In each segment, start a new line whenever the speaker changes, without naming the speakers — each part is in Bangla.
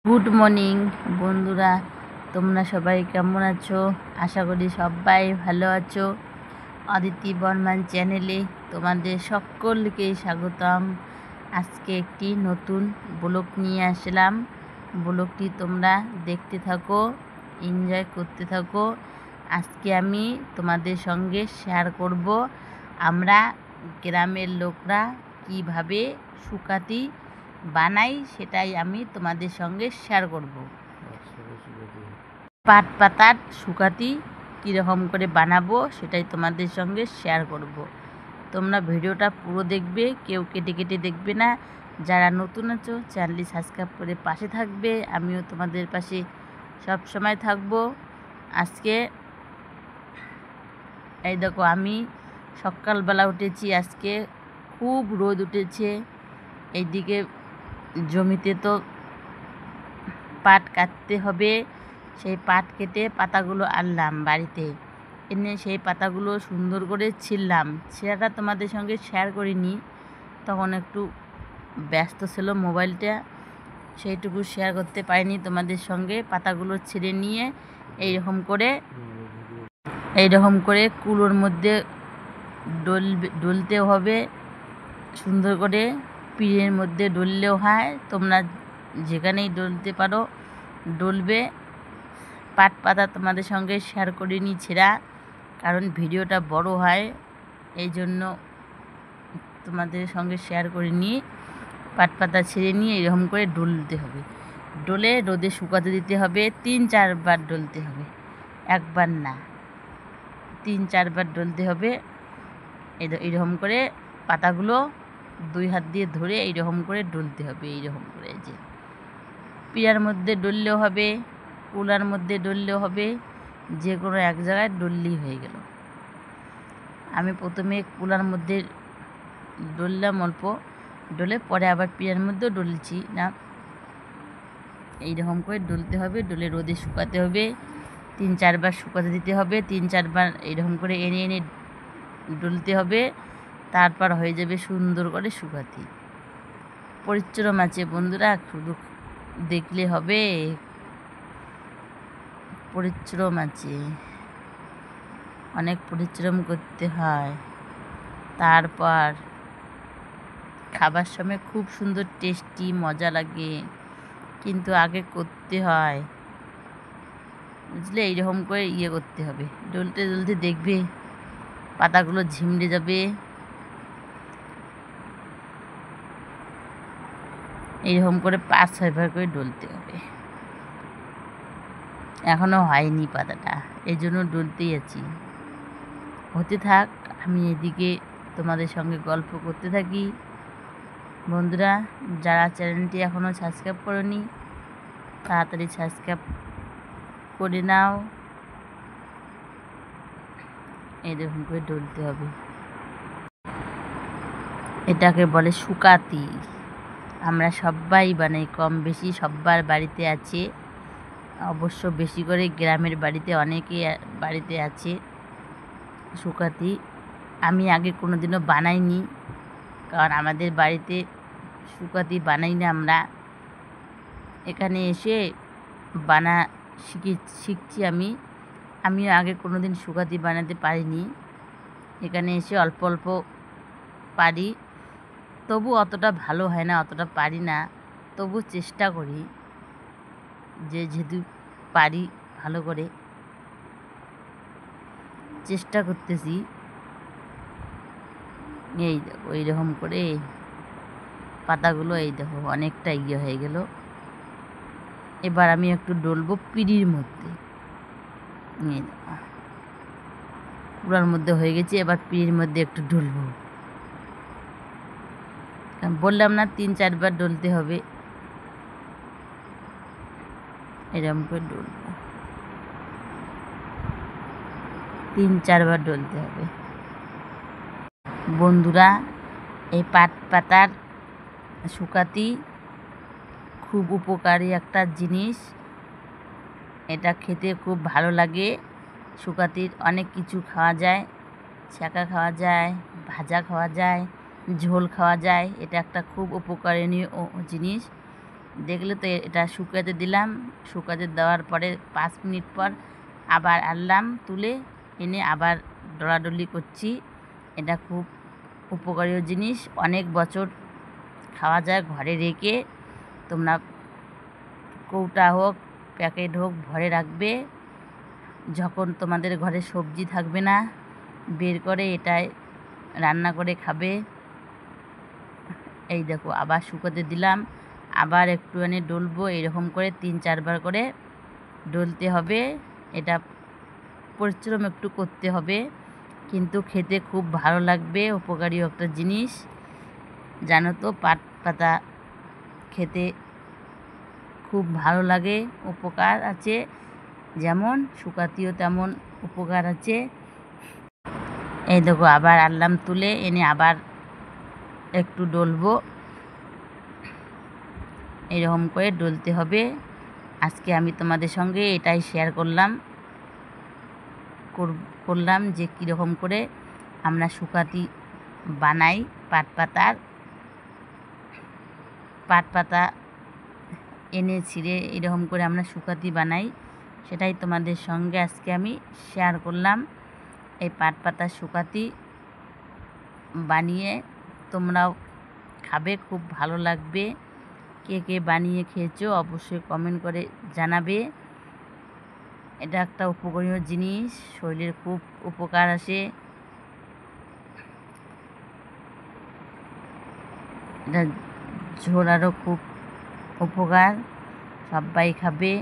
গুড মর্নিং বন্ধুরা, তোমরা সবাই কেমন আছো? আশা করি সবাই ভালো আছো। অদিতি বর্মান চ্যানেলে তোমাদের সকলকে স্বাগতম। আজকে একটি নতুন ব্লগ নিয়ে আসলাম। ব্লগটি তোমরা দেখতে থাকো, এনজয় করতে থাকো। আজকে আমি তোমাদের সঙ্গে শেয়ার করব আমরা গ্রামের লোকরা কিভাবে সুকাতি বানাই, সেটাই আমি তোমাদের সঙ্গে শেয়ার করব। পাট পাতার সুকাতি কীরকম করে বানাবো সেটাই তোমাদের সঙ্গে শেয়ার করব। তোমরা ভিডিওটা পুরো দেখবে, কেউ কেটে কেটে দেখবে না। যারা নতুন আছো চ্যানেলটি সাবস্ক্রাইব করে পাশে থাকবে, আমিও তোমাদের পাশে সব সময় থাকব। আজকে এই দেখো, আমি সকালবেলা উঠেছি, আজকে খুব রোদ উঠেছে। এইদিকে জমিতে তো পাট কাটতে হবে, সেই পাট কেটে পাতাগুলো আনলাম বাড়িতে এনে সেই পাতাগুলো সুন্দর করে ছিললাম। ছেঁড়াটা তোমাদের সঙ্গে শেয়ার করিনি, তখন একটু ব্যস্ত ছিল মোবাইলটা, সেইটুকু শেয়ার করতে পারিনি তোমাদের সঙ্গে। পাতাগুলো ছিঁড়ে নিয়ে এইরকম করে কুলোর মধ্যে ডলতে হবে সুন্দর করে। পিঁড়ের মধ্যে ডললেও হয়, তোমরা যেখানেই ডলতে পারো ডলবে। পাট পাতা তোমাদের সঙ্গে শেয়ার করিনি ছেঁড়া, কারণ ভিডিওটা বড় হয়, এই জন্য তোমাদের সঙ্গে শেয়ার করিনি। পাট পাতা ছেড়ে নিয়ে এরকম করে ডলতে হবে, ডলে রোদে শুকাতে দিতে হবে। 3-4 বার ডলতে হবে, একবার না, 3-4 বার ডলতে হবে। এইরকম করে পাতাগুলো 2 হাত দিয়ে ধরে এইরকম করে ডলতে হবে। এইরকম করে যে পিঁড়ার মধ্যে ডললেও হবে, কুলার মধ্যে ডললেও হবে, যে কোনো এক জায়গায় ডললেই হয়ে গেল। আমি প্রথমে কুলার মধ্যে ডললাম অল্প, ডলে পরে আবার পিঁড়ার মধ্যেও ডলছি না। এইরকম করে ডলতে হবে, ডলে রোদে শুকাতে হবে, 3-4 বার শুকাতে দিতে হবে। 3-4 বার এইরকম করে এনে এনে ডলতে হবে, তারপর হয়ে যাবে সুন্দর করে শুকাতি। পরিশ্রম আছে বন্ধুরা, শুধু দেখলে হবে, পরিশ্রম আছে, অনেক পরিশ্রম করতে হয়। তারপর খাবার সময় খুব সুন্দর টেস্টি মজা লাগে, কিন্তু আগে করতে হয়, বুঝলে? এইরকম করে করতে হবে, ডলতে ডলতে দেখবে পাতাগুলো ঝিমড়ে যাবে। এইরকম করে 5-6 বার করে ডলতে হবে। এখনও হয়নি পাতাটা, এই জন্য ডলতেই আছি। হতে থাক, আমি এদিকে তোমাদের সঙ্গে গল্প করতে থাকি। বন্ধুরা, যারা চ্যানেলটি এখনও সাবস্ক্রাইব করোনি তাড়াতাড়ি সাবস্ক্রাইব করে নাও। এরকম করে ডলতে হবে, এটাকে বলে শুকাতি। আমরা সবাই বানাই, কম বেশি সবার বাড়িতে আছে, অবশ্য বেশি করে গ্রামের বাড়িতে অনেকে বাড়িতে আছে শুকাতি। আমি আগে কোনো দিনও বানাইনি, কারণ আমাদের বাড়িতে শুকাতি বানাই না আমরা। এখানে এসে শিখছি আমিও আগে কোনো দিন শুকাতি বানাতে পারিনি, এখানে এসে অল্প অল্প পারি, তবু অতটা ভালো হয় না, অতটা পারি না, তবু চেষ্টা করি, যেহেতু পারি ভালো করে চেষ্টা করতেছি। এই দেখো, এইরকম করে পাতাগুলো এই দেখো অনেকটা হয়ে গেল। এবার আমি একটু ডলবো পিঁড়ির মধ্যে, এই দেখো কুড়ার মধ্যে হয়ে গেছে, এবার পিঁড়ির মধ্যে একটু ডলবো। বললাম না 3-4 বার ডলতে হবে, এরকম করে ডলবো, 3-4 বার ডলতে হবে। বন্ধুরা, এই পাট পাতার শুকাতি খুব উপকারী একটা জিনিস, এটা খেতে খুব ভালো লাগে। শুকাতির অনেক কিছু খাওয়া যায়, ছ্যাঁকা খাওয়া যায়, ভাজা খাওয়া যায়, ঝোল খাওয়া যায়, এটা একটা খুব উপকারণীয় জিনিস। দেখলে তো এটা শুকাতে দিলাম। শুকাতে দেওয়ার পরে 5 মিনিট পর আবার আনলাম তুলে, এনে আবার ডলাডলি করছি। এটা খুব উপকারী জিনিস, অনেক বছর খাওয়া যায় ঘরে রেখে। তোমরা কৌটা হোক প্যাকেট হোক ভরে রাখবে, যখন তোমাদের ঘরে সবজি থাকবে না বের করে এটাই রান্না করে খাবে। এই দেখো আবার শুকোতে দিলাম, আবার একটুখানি ডলবো। এরকম করে 3-4 বার করে ডলতে হবে। এটা পরিশ্রম একটু করতে হবে, কিন্তু খেতে খুব ভালো লাগবে। উপকারী একটা জিনিস, জানো তো পাট পাতা খেতে খুব ভালো লাগে, উপকার আছে। যেমন শুকাতেও তেমন উপকার আছে। এই দেখো আবার আনলাম তুলে, এনে আবার একটু ডলবো। এরকম করে ডলতে হবে। আজকে আমি তোমাদের সঙ্গে এটাই শেয়ার করলাম যে কীরকম করে আমরা শুকাতি বানাই। পাট পাতা এনে ছিঁড়ে এরকম করে আমরা শুকাতি বানাই, সেটাই তোমাদের সঙ্গে আজকে আমি শেয়ার করলাম। এই পাট পাতা শুকাতি বানিয়ে তোমরাও খাবে, খুব ভালো লাগবে। কে কে বানিয়ে খেয়েছো অবশ্যই কমেন্ট করে জানাবে। এটা একটা উপকারী জিনিস, শরীরের খুব উপকার আসে। এটা ঝোলারও খুব উপকার, সবাই খাবে।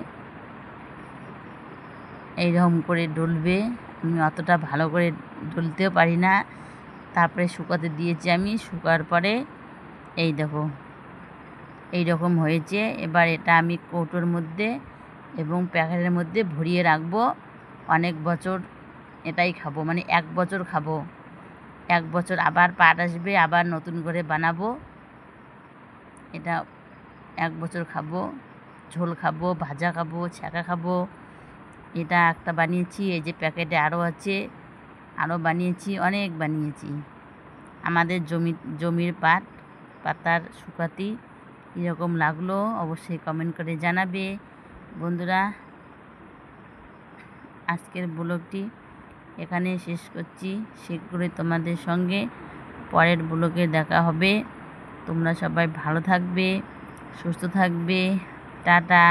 এইরকম করে ডলবে। আমি অতটা ভালো করে ডলতেও পারি না। তারপরে শুকাতে দিয়েছি আমি, শুকার পরে এই দেখো এইরকম হয়েছে। এবার এটা আমি কৌটোর মধ্যে এবং প্যাকেটের মধ্যে ভরিয়ে রাখবো। অনেক বছর এটাই খাবো, মানে 1 বছর খাবো। 1 বছর আবার পাট আসবে, আবার নতুন করে বানাবো। এটা 1 বছর খাবো, ঝোল খাবো, ভাজা খাবো, ছ্যাঁকা খাবো। এটা একটা বানিয়েছি, এই যে প্যাকেটে আরও আছে, আরও বানিয়েছি, অনেক বানিয়েছি। আমাদের জমির পাতার শুকাতি কীরকম লাগলো অবশ্যই কমেন্ট করে জানাবে। বন্ধুরা, আজকের ব্লগটি এখানে শেষ করছি। শীঘ্রই তোমাদের সঙ্গে পরের ব্লগে দেখা হবে। তোমরা সবাই ভালো থাকবে, সুস্থ থাকবে। টাটা।